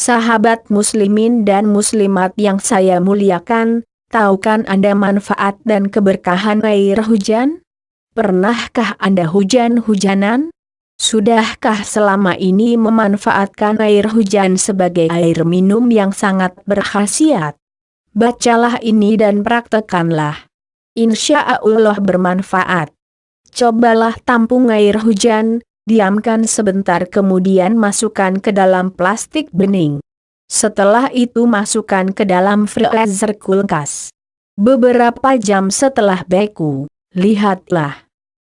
Sahabat muslimin dan muslimat yang saya muliakan, tahukah Anda manfaat dan keberkahan air hujan? Pernahkah Anda hujan-hujanan? Sudahkah selama ini memanfaatkan air hujan sebagai air minum yang sangat berkhasiat? Bacalah ini dan praktekanlah. Insya Allah bermanfaat. Cobalah tampung air hujan, diamkan sebentar kemudian masukkan ke dalam plastik bening. Setelah itu masukkan ke dalam freezer kulkas. Beberapa jam setelah beku, lihatlah.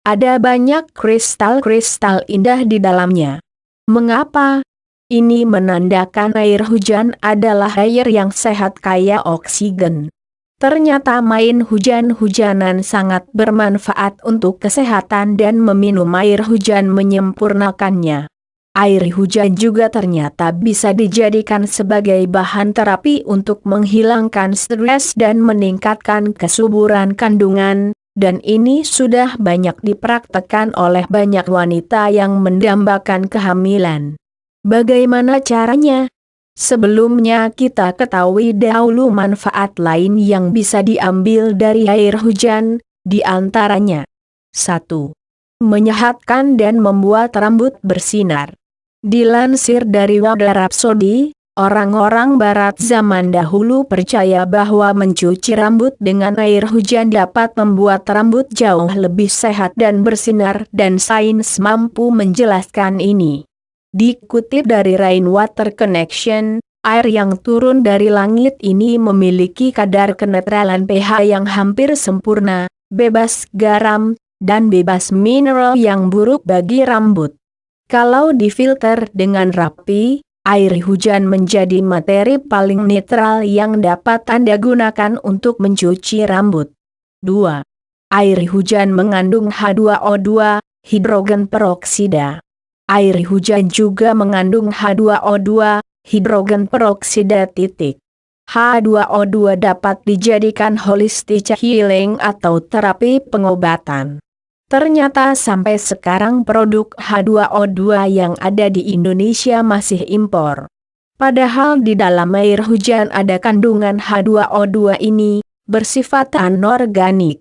Ada banyak kristal-kristal indah di dalamnya. Mengapa? Ini menandakan air hujan adalah air yang sehat kaya oksigen. Ternyata main hujan-hujanan sangat bermanfaat untuk kesehatan dan meminum air hujan menyempurnakannya. Air hujan juga ternyata bisa dijadikan sebagai bahan terapi untuk menghilangkan stres dan meningkatkan kesuburan kandungan. Dan ini sudah banyak dipraktekkan oleh banyak wanita yang mendambakan kehamilan. Bagaimana caranya? Sebelumnya kita ketahui dahulu manfaat lain yang bisa diambil dari air hujan, di antaranya 1. Menyehatkan dan membuat rambut bersinar. Dilansir dari Wada Rhapsody, orang-orang barat zaman dahulu percaya bahwa mencuci rambut dengan air hujan dapat membuat rambut jauh lebih sehat dan bersinar dan sains mampu menjelaskan ini. Dikutip dari Rainwater Connection, air yang turun dari langit ini memiliki kadar kenetralan pH yang hampir sempurna, bebas garam, dan bebas mineral yang buruk bagi rambut. Kalau difilter dengan rapi, air hujan menjadi materi paling netral yang dapat Anda gunakan untuk mencuci rambut. 2. Air hujan mengandung H2O2, hidrogen peroksida. Air hujan juga mengandung H2O2, hidrogen peroksida. H2O2 dapat dijadikan holistic healing atau terapi pengobatan. Ternyata sampai sekarang produk H2O2 yang ada di Indonesia masih impor. Padahal di dalam air hujan ada kandungan H2O2 ini, bersifat anorganik.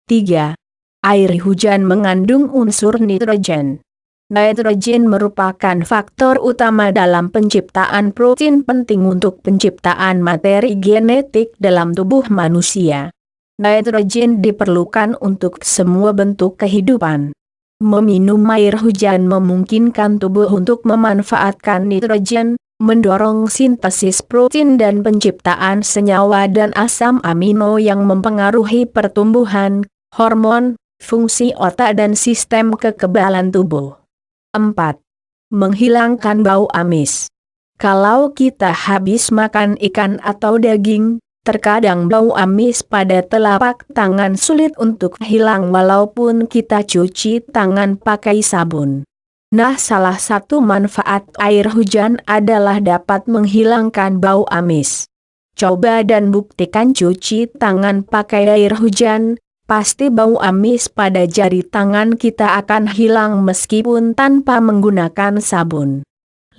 3. Air hujan mengandung unsur nitrogen. Nitrogen merupakan faktor utama dalam penciptaan protein penting untuk penciptaan materi genetik dalam tubuh manusia. Nitrogen diperlukan untuk semua bentuk kehidupan. Meminum air hujan memungkinkan tubuh untuk memanfaatkan nitrogen, mendorong sintesis protein dan penciptaan senyawa dan asam amino yang mempengaruhi pertumbuhan, hormon, fungsi otak dan sistem kekebalan tubuh. 4. Menghilangkan bau amis. Kalau kita habis makan ikan atau daging, terkadang bau amis pada telapak tangan sulit untuk hilang walaupun kita cuci tangan pakai sabun. Nah, salah satu manfaat air hujan adalah dapat menghilangkan bau amis. Coba dan buktikan cuci tangan pakai air hujan. Pasti bau amis pada jari tangan kita akan hilang meskipun tanpa menggunakan sabun.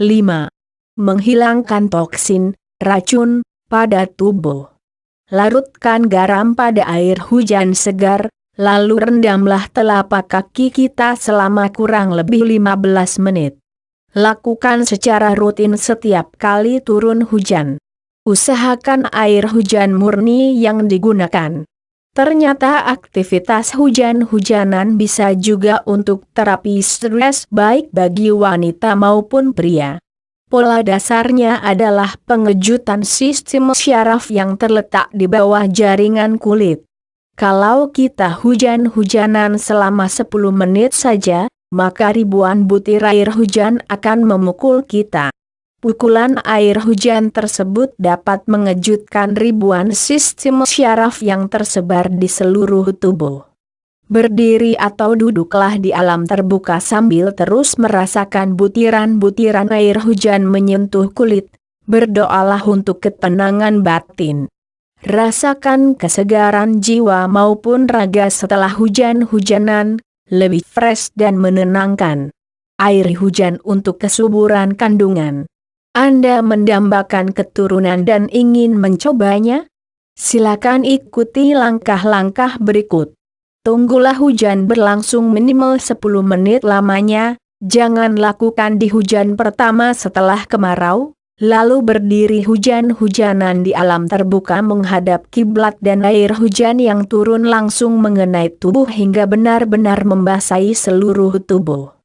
5. Menghilangkan toksin, racun, pada tubuh. Larutkan garam pada air hujan segar, lalu rendamlah telapak kaki kita selama kurang lebih 15 menit. Lakukan secara rutin setiap kali turun hujan. Usahakan air hujan murni yang digunakan. Ternyata aktivitas hujan-hujanan bisa juga untuk terapi stres baik bagi wanita maupun pria. Pola dasarnya adalah pengejutan sistem syaraf yang terletak di bawah jaringan kulit. Kalau kita hujan-hujanan selama 10 menit saja, maka ribuan butir air hujan akan memukul kita. Pukulan air hujan tersebut dapat mengejutkan ribuan sistem syaraf yang tersebar di seluruh tubuh. Berdiri atau duduklah di alam terbuka sambil terus merasakan butiran-butiran air hujan menyentuh kulit. Berdoalah untuk ketenangan batin. Rasakan kesegaran jiwa maupun raga setelah hujan-hujanan, lebih fresh dan menenangkan. Air hujan untuk kesuburan kandungan. Anda mendambakan keturunan dan ingin mencobanya? Silakan ikuti langkah-langkah berikut. Tunggulah hujan berlangsung minimal 10 menit lamanya, jangan lakukan di hujan pertama setelah kemarau, lalu berdiri hujan-hujanan di alam terbuka menghadap kiblat dan air hujan yang turun langsung mengenai tubuh hingga benar-benar membasahi seluruh tubuh.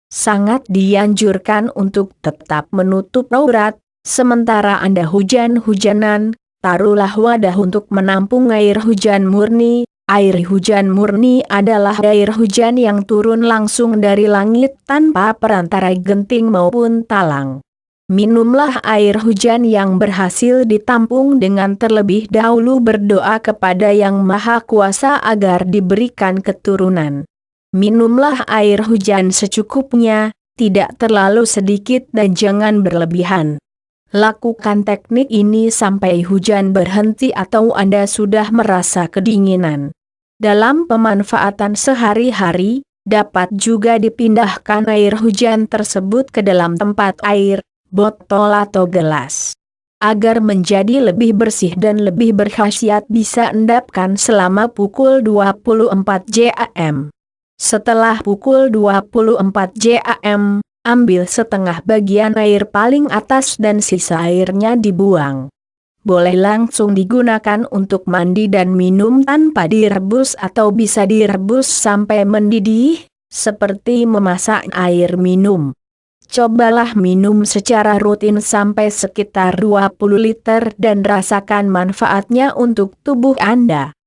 Sangat dianjurkan untuk tetap menutup aurat, sementara Anda hujan-hujanan, taruhlah wadah untuk menampung air hujan murni. Air hujan murni adalah air hujan yang turun langsung dari langit tanpa perantara genting maupun talang. Minumlah air hujan yang berhasil ditampung dengan terlebih dahulu berdoa kepada Yang Maha Kuasa agar diberikan keturunan. Minumlah air hujan secukupnya, tidak terlalu sedikit dan jangan berlebihan. Lakukan teknik ini sampai hujan berhenti atau Anda sudah merasa kedinginan. Dalam pemanfaatan sehari-hari, dapat juga dipindahkan air hujan tersebut ke dalam tempat air, botol atau gelas. Agar menjadi lebih bersih dan lebih berkhasiat bisa endapkan selama pukul 24 jam. Setelah pukul 24 jam, ambil setengah bagian air paling atas dan sisa airnya dibuang. Boleh langsung digunakan untuk mandi dan minum tanpa direbus atau bisa direbus sampai mendidih, seperti memasak air minum. Cobalah minum secara rutin sampai sekitar 20 liter dan rasakan manfaatnya untuk tubuh Anda.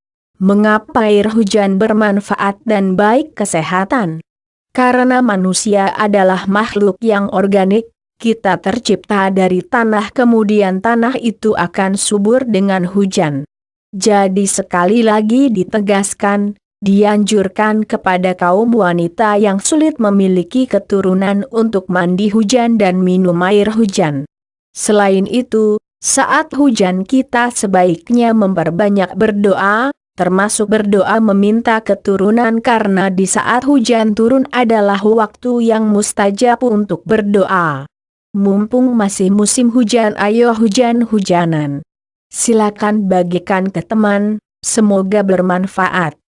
Mengapa air hujan bermanfaat dan baik kesehatan? Karena manusia adalah makhluk yang organik, kita tercipta dari tanah kemudian tanah itu akan subur dengan hujan. Jadi sekali lagi ditegaskan, dianjurkan kepada kaum wanita yang sulit memiliki keturunan untuk mandi hujan dan minum air hujan. Selain itu, saat hujan kita sebaiknya memperbanyak berdoa, termasuk berdoa meminta keturunan karena di saat hujan turun adalah waktu yang mustajab untuk berdoa. Mumpung masih musim hujan, ayo hujan-hujanan. Silakan bagikan ke teman, semoga bermanfaat.